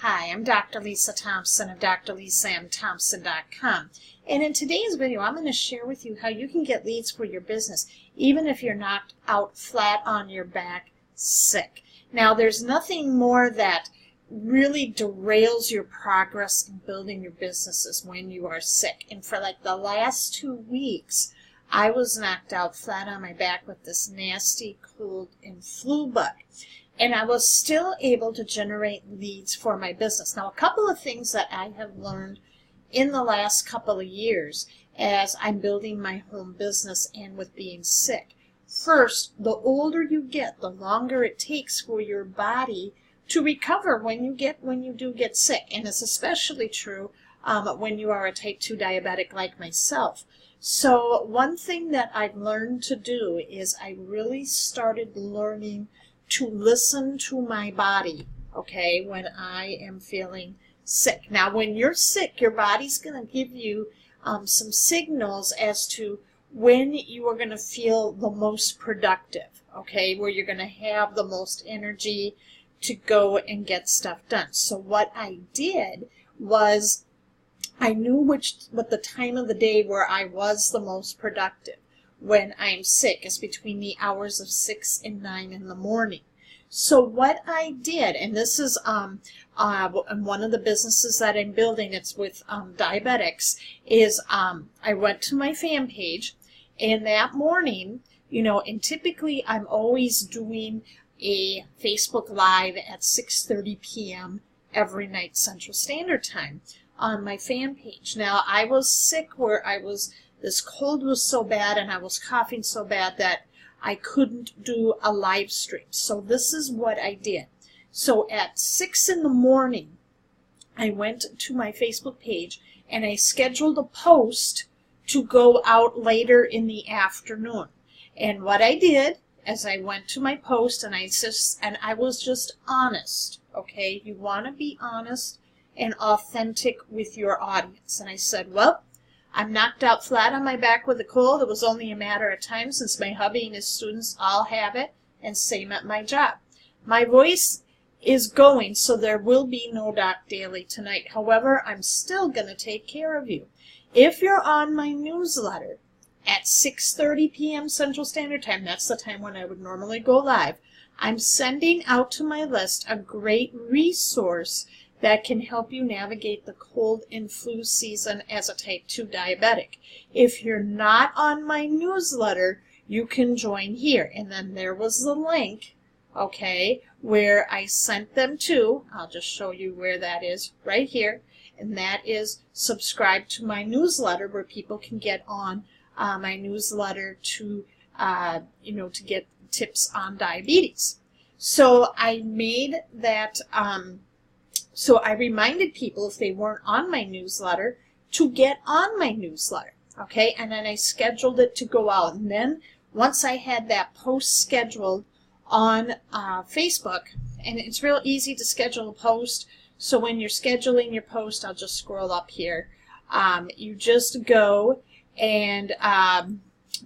Hi, I'm Dr. Lisa Thompson of drlisamthompson.com. And in today's video, I'm going to share with you how you can get leads for your business, even if you're knocked out flat on your back sick. Now, there's nothing more that really derails your progress in building your businesses when you are sick. And for like the last 2 weeks, I was knocked out flat on my back with this nasty cold and flu bug. And I was still able to generate leads for my business. Now, a couple of things that I have learned in the last couple of years as I'm building my home business and with being sick. First, the older you get, the longer it takes for your body to recover when you do get sick. And it's especially true when you are a type 2 diabetic like myself. So one thing that I've learned to do is I really started learning to listen to my body, okay, when I am feeling sick. Now, when you're sick, your body's going to give you some signals as to when you are going to feel the most productive, okay, where you're going to have the most energy to go and get stuff done. So what I did was I knew what the time of the day where I was the most productive when I'm sick is between the hours of 6 and 9 in the morning. So what I did, and this is one of the businesses that I'm building, it's with diabetics, is I went to my fan page, and that morning, and typically I'm always doing a Facebook Live at 6:30 p.m. every night Central Standard Time on my fan page. Now, I was sick where this cold was so bad and I was coughing so bad that I couldn't do a live stream. So this is what I did. So at 6 in the morning, I went to my Facebook page and I scheduled a post to go out later in the afternoon. And what I did is I went to my post and I was just honest, okay? You want to be honest and authentic with your audience. And I said, well, I'm knocked out flat on my back with a cold. It was only a matter of time since my hubby and his students all have it, and same at my job. My voice is going, so there will be no Doc Daily tonight. However, I'm still going to take care of you. If you're on my newsletter at 6:30 p.m. Central Standard Time, that's the time when I would normally go live, I'm sending out to my list a great resource that can help you navigate the cold and flu season as a type 2 diabetic. If you're not on my newsletter, you can join here. And then there was the link, okay, where I sent them to. I'll just show you where that is right here. And that is subscribe to my newsletter, where people can get on my newsletter to get tips on diabetes. So I made that So I reminded people, if they weren't on my newsletter, to get on my newsletter, okay? And then I scheduled it to go out. And then once I had that post scheduled on Facebook, and it's real easy to schedule a post, so when you're scheduling your post, I'll just scroll up here. You just go and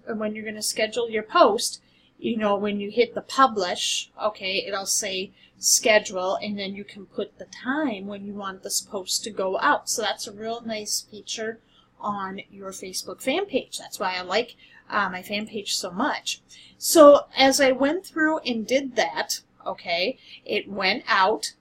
when you're going to schedule your post, when you hit the publish, okay, it'll say schedule, and then you can put the time when you want this post to go out. So that's a real nice feature on your Facebook fan page. That's why I like my fan page so much. So as I went through and did that, okay, it went out,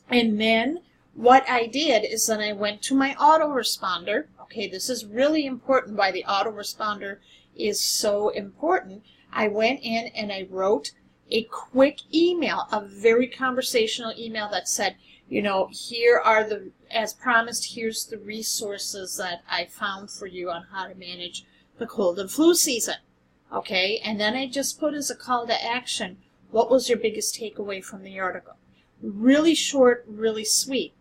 and then what I did is then I went to my autoresponder. Okay, this is really important, why the autoresponder is so important. I went in and I wrote a quick email, a very conversational email that said, here are as promised, here's the resources that I found for you on how to manage the cold and flu season. Okay, and then I just put as a call to action, what was your biggest takeaway from the article? Really short, really sweet.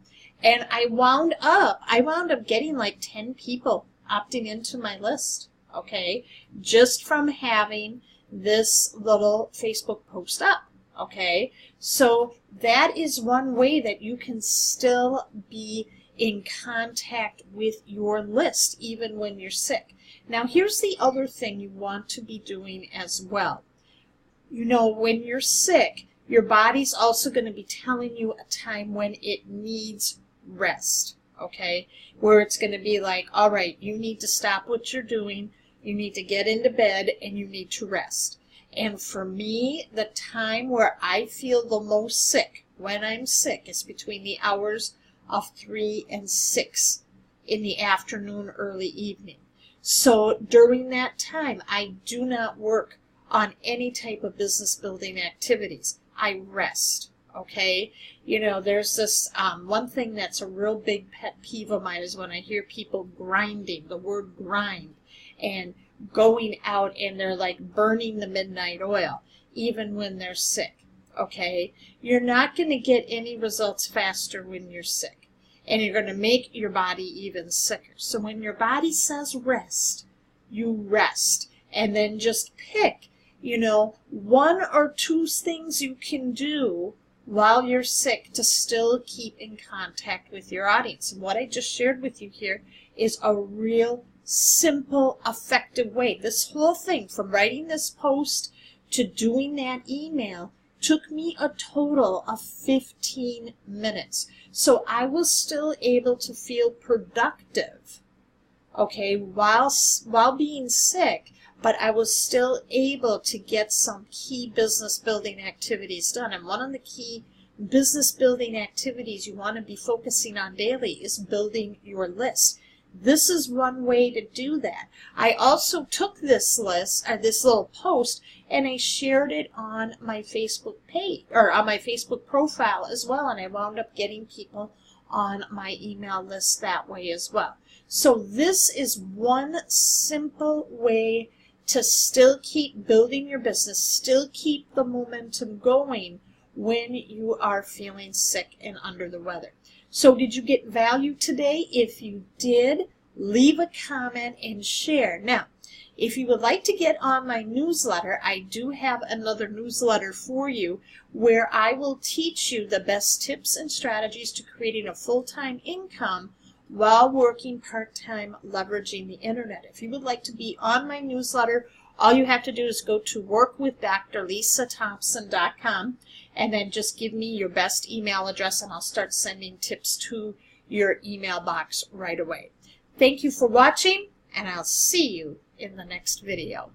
And I wound up getting like 10 people opting into my list, okay, just from having this little Facebook post up, okay? So that is one way that you can still be in contact with your list even when you're sick. Now, here's the other thing you want to be doing as well. When you're sick, Your body's also going to be telling you a time when it needs rest, okay? Where it's going to be like, all right, you need to stop what you're doing, you need to get into bed, and you need to rest. And for me, the time where I feel the most sick, when I'm sick, is between the hours of 3 and 6 in the afternoon, early evening. So during that time, I do not work on any type of business building activities. I rest, okay? You know, there's this one thing that's a real big pet peeve of mine is when I hear people grinding, the word grind, and going out and they're like burning the midnight oil, even when they're sick, okay? You're not going to get any results faster when you're sick, and you're going to make your body even sicker. So when your body says rest, you rest, and then just pick, you know, 1 or 2 things you can do while you're sick to still keep in contact with your audience. And what I just shared with you here is a real simple, effective way. This whole thing, from writing this post to doing that email, took me a total of 15 minutes. So I was still able to feel productive, okay, while being sick, but I was still able to get some key business building activities done. And one of the key business building activities you want to be focusing on daily is building your list. This is one way to do that. I also took this list, or this little post, and I shared it on my Facebook page, or on my Facebook profile as well, and I wound up getting people on my email list that way as well. So this is one simple way to still keep building your business, still keep the momentum going when you are feeling sick and under the weather. So did you get value today? If you did, leave a comment and share. Now, if you would like to get on my newsletter, I do have another newsletter for you where I will teach you the best tips and strategies to creating a full-time income while working part-time leveraging the internet. If you would like to be on my newsletter, all you have to do is go to workwithdrlisathompson.com and then just give me your best email address and I'll start sending tips to your email box right away. Thank you for watching, and I'll see you in the next video.